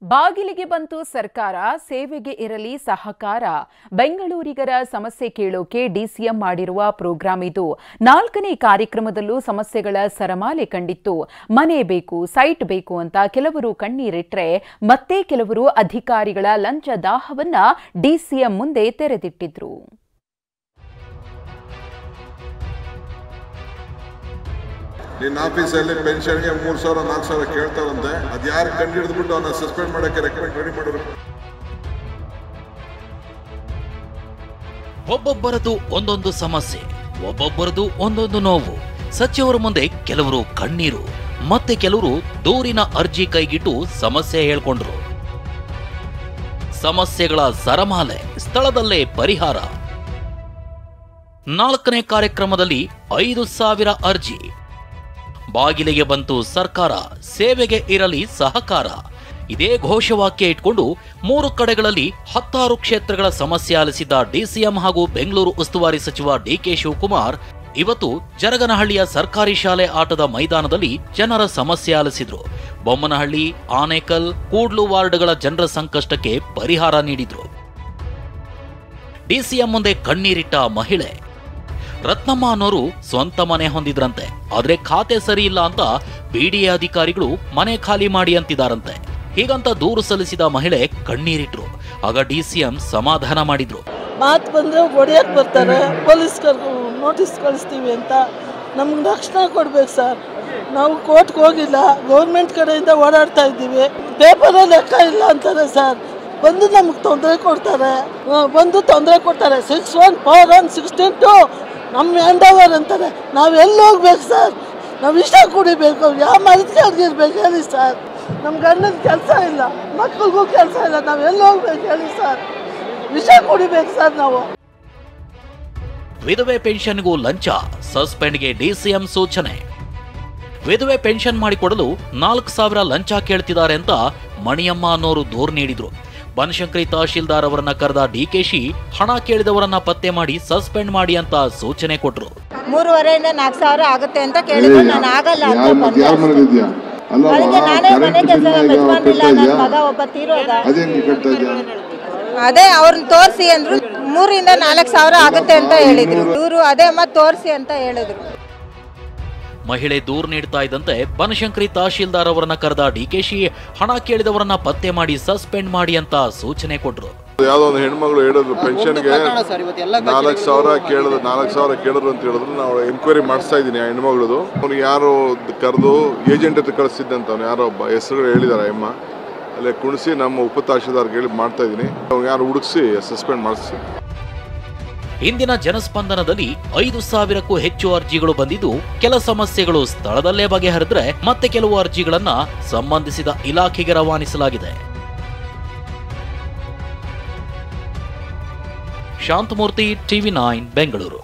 ಬಾಗಿಲಿಗೆ ಬಂತು ಸರ್ಕಾರ, ಸೇವೆಗೆ ಇರಲಿ ಸಹಕಾರ. ಬೆಂಗಳೂರಿಗರ ಸಮಸ್ಯೆ ಕೇಳೋಕೆ ಡಿಸಿಎಂ ಮಾಡಿರುವ ಪ್ರೋಗ್ರಾಂ ಇದು. 4ನೇ ಕಾರ್ಯಕ್ರಮದಲ್ಲೂ ಸಮಸ್ಯೆಗಳ ಸರಮಾಲೆ ಕಂಡಿತ್ತು. ಮನೆ ಬೇಕು, ಸೈಟ್ ಬೇಕು ಅಂತ ಕೆಲವರು ಕಣ್ಣೀರಿಟ್ರೆ, ಮತ್ತೆ ಕೆಲವರು ಅಧಿಕಾರಿಗಳ ಲಂಚ ದಾಹವನ್ನ ಡಿಸಿಎಂ ಮುಂದೆ ತೆರೆದಿಟ್ಟಿದ್ರು. ನಿನ್ನ ಆಫೀಸಲ್ಲಿ ಪೆನ್ಷನ್ಗೆ 3,000 4,000 ಕೇಳ್ತಾರಂತೆ. ಅದು ಯಾರು ಕಂಡು ಹಿಡಿದ್ಬಿಟ್ಟು ಅವನ್ನ ಸಸ್ಪೆಂಡ್ ಮಾಡೋಕ್ಕೆ ರೆಕಮೆಂಡ್ ರೆಡಿ ಮಾಡೋರು. ಒಬ್ಬೊಬ್ಬರದು ಒಂದೊಂದು ಸಮಸ್ಯೆ, ಒಬ್ಬೊಬ್ಬರದು ಒಂದೊಂದು ನೋವು. ಸಚಿವರ ಮುಂದೆ ಕೆಲವರು ಕಣ್ಣೀರು, ಮತ್ತೆ ಕೆಲವರು ದೂರಿನ ಅರ್ಜಿ ಕೈಗಿಟ್ಟು ಸಮಸ್ಯೆ ಹೇಳ್ಕೊಂಡ್ರು. ಸಮಸ್ಯೆಗಳ ಸರಮಾಲೆ, ಸ್ಥಳದಲ್ಲೇ ಪರಿಹಾರ. 4ನೇ ಕಾರ್ಯಕ್ರಮದಲ್ಲಿ 5,000 ಅರ್ಜಿ. ಬಾಗಿಲಿಗೆ ಬಂತು ಸರ್ಕಾರ, ಸೇವೆಗೆ ಇರಲಿ ಸಹಕಾರ. ಇದೇ ಘೋಷವಾಕ್ಯ ಇಟ್ಕೊಂಡು 3 ಕಡೆಗಳಲ್ಲಿ 16 ಕ್ಷೇತ್ರಗಳ ಸಮಸ್ಯೆ ಆಲಿಸಿದ್ದ ಡಿಸಿಎಂ ಹಾಗೂ ಬೆಂಗಳೂರು ಉಸ್ತುವಾರಿ ಸಚಿವ ಡಿಕೆ ಶಿವಕುಮಾರ್ ಇವತ್ತು ಜರಗನಹಳ್ಳಿಯ ಸರ್ಕಾರಿ ಶಾಲೆ ಆಟದ ಮೈದಾನದಲ್ಲಿ ಜನರ ಸಮಸ್ಯೆ ಆಲಿಸಿದ್ರು. ಬೊಮ್ಮನಹಳ್ಳಿ, ಆನೇಕಲ್, ಕೂಡ್ಲು ವಾರ್ಡ್ಗಳ ಜನರ ಸಂಕಷ್ಟಕ್ಕೆ ಪರಿಹಾರ ನೀಡಿದ್ರು. ಡಿಸಿಎಂ ಮುಂದೆ ಕಣ್ಣೀರಿಟ್ಟ ಮಹಿಳೆ ರತ್ನಮ್ಮ ಅನ್ನೋರು ಸ್ವಂತ ಮನೆ ಹೊಂದಿದ್ರಂತೆ. ಆದ್ರೆ ಖಾತೆ ಸರಿ ಇಲ್ಲ ಅಂತ ಬಿಡಿಎ ಅಧಿಕಾರಿಗಳು ಮನೆ ಖಾಲಿ ಮಾಡಿ ಅಂತಿದಾರಂತೆ. ಹೀಗಂತ ದೂರು ಸಲ್ಲಿಸಿದ ಮಹಿಳೆ ಕಣ್ಣೀರಿಟ್ರು. ಆಗ ಡಿಸಿಎಂ ಸಮಾಧಾನ ಮಾಡಿದ್ರು. ಮಾತು ಬಂದ್ರೆ ಹೊಡೆಯಕ್ಕೆ ಬರ್ತಾರೆ, ಪೊಲೀಸ್ ನೋಟಿಸ್ ಕಳಿಸ್ತೀವಿ ಅಂತ. ನಮ್ಗೆ ರಕ್ಷಣೆ ಕೊಡ್ಬೇಕು ಸರ್. ನಾವು ಕೋರ್ಟ್ಗೆ ಹೋಗಿಲ್ಲ, ಗೌರ್ಮೆಂಟ್ ಕಡೆಯಿಂದ ಓಡಾಡ್ತಾ ಇದ್ದೀವಿ. ಪೇಪರಲ್ಲಿ ಲೆಕ್ಕ ಇಲ್ಲ ಅಂತಾರೆ ಸರ್. ಬಂದು ನಮ್ಗೆ ತೊಂದರೆ ಕೊಡ್ತಾರೆ, 614116 ನಮ್ಮ ಹ್ಯಾಂಡ್ ಓವರ್ ಅಂತಾರೆ. ನಾವು ಎಲ್ಲಿ ಹೋಗ್ಬೇಕು ಸರ್? ನಾವು ಇಷ್ಟ ಕುಡಿಬೇಕು, ಯಾವ ಮರಕ್ಕೆ ಅಡ್ಗಿರ್ಬೇಕು ಹೇಳಿ ಸರ್? ನಮ್ಮ ಗಂಡನ ಕೆಲಸ ಇಲ್ಲ, ಮಕ್ಕಳಿಗೂ ಕೆಲಸ ಇಲ್ಲ, ನಾವು ಎಲ್ಲಿ ಹೋಗ್ಬೇಕು ಹೇಳಿ ಸರ್? ವಿಷ ಕುಡಿಬೇಕು ಸರ್ ನಾವು. ವಿಧವೆ ಪೆನ್ಷನ್ಗೂ ಲಂಚ, ಸಸ್ಪೆಂಡ್ಗೆ ಡಿಸಿಎಂ ಸೂಚನೆ. ವಿಧವೆ ಪೆನ್ಷನ್ ಮಾಡಿಕೊಡಲು 4,000 ಲಂಚ ಕೇಳ್ತಿದ್ದಾರೆ ಅಂತ ಮಣಿಯಮ್ಮ ಅನ್ನೋರು ದೂರು ನೀಡಿದ್ರು. ಬನಶಂಕರಿ ತಹಶೀಲ್ದಾರ್ ಅವರನ್ನ ಕರೆದ ಡಿಕೆಶಿ ಹಣ ಕೇಳಿದವರನ್ನ ಪತ್ತೆ ಮಾಡಿ ಸಸ್ಪೆಂಡ್ ಮಾಡಿ ಅಂತ ಸೂಚನೆ ಕೊಟ್ರು. 3,500 ಇಂದ 4,000 ಆಗುತ್ತೆ ಅಂತ ಕೇಳಿದ್ರು. ನಾನು ಆಗಲ್ಲ ಅಂತ ಬಂದೆ. ಅದಕ್ಕೆ ನಾನೇ ಮನೆ ಕೆಲಸ ಯಜಮಾನಿಲ್ಲ, ನನ್ನ ಮಗ ಒಬ್ಬ ತೀರೋದ. ಅದೇ ಅವ್ರನ್ನ ತೋರಿಸಿ ಅಂದ್ರು. 3,000 ಇಂದ 4,000 ಆಗುತ್ತೆ ಅಂತ ಹೇಳಿದ್ರು. ಇವರು ಅದೇ ಮತ್ತೆ ತೋರಿಸಿ ಅಂತ ಹೇಳಿದ್ರು. ಮಹಿಳೆ ದೂರು ನೀಡ್ತಾ ಇದ್ದಂತೆ ಬನಶಂಕರಿ ತಹಶೀಲ್ದಾರ್ ಅವರನ್ನ ಕರೆದ ಡಿಕೆಶಿ ಹಣ ಕೇಳಿದವರನ್ನ ಪತ್ತೆ ಮಾಡಿ ಸಸ್ಪೆಂಡ್ ಮಾಡಿ ಅಂತ ಸೂಚನೆ ಕೊಟ್ರು. ಯಾವ್ದೋ ಒಂದು ಹೆಣ್ಮಗಳು ಹೇಳಿದ್ರು ಪೆನ್ಷನ್ಗೆ 4,000 ಕೇಳಿದ್ರು ಅಂತ ಹೇಳಿದ್ರು. ನಾವು ಎನ್ಕ್ವೈರಿ ಮಾಡಿಸ್ತಾ ಇದ್ದೀನಿ ಆ ಹೆಣ್ಮಗಳದು. ಅವ್ನಿಗೆ ಯಾರು ಕರೆದು ಏಜೆಂಟ್ ಹತ್ರ ಕಳಿಸಿದ್ದಂತ ಅವ್ನು ಯಾರೋ ಒಬ್ಬ ಹೆಸರುಗಳು ಹೇಳಿದಾರೆ ಅಮ್ಮ. ಅಲ್ಲೇ ಕುಣಿಸಿ ನಮ್ಮ ಉಪ ತಹಶೀಲ್ದಾರ್ಗೆ ಹೇಳಿ ಮಾಡ್ತಾ ಇದ್ದೀನಿ. ಅವ್ನು ಯಾರು ಹುಡುಕ್ಸಿ ಸಸ್ಪೆಂಡ್ ಮಾಡಿಸಿ. ಇಂದಿನ ಜನಸ್ಪಂದನದಲ್ಲಿ 5,000ಕ್ಕೂ ಹೆಚ್ಚು ಅರ್ಜಿಗಳು ಬಂದಿದ್ದು, ಕೆಲ ಸಮಸ್ಯೆಗಳು ಸ್ಥಳದಲ್ಲೇ ಬಗೆಹರಿದ್ರೆ ಮತ್ತೆ ಕೆಲವು ಅರ್ಜಿಗಳನ್ನ ಸಂಬಂಧಿಸಿದ ಇಲಾಖೆಗೆ ರವಾನಿಸಲಾಗಿದೆ. ಶಾಂತಮೂರ್ತಿ, TV9 ಬೆಂಗಳೂರು.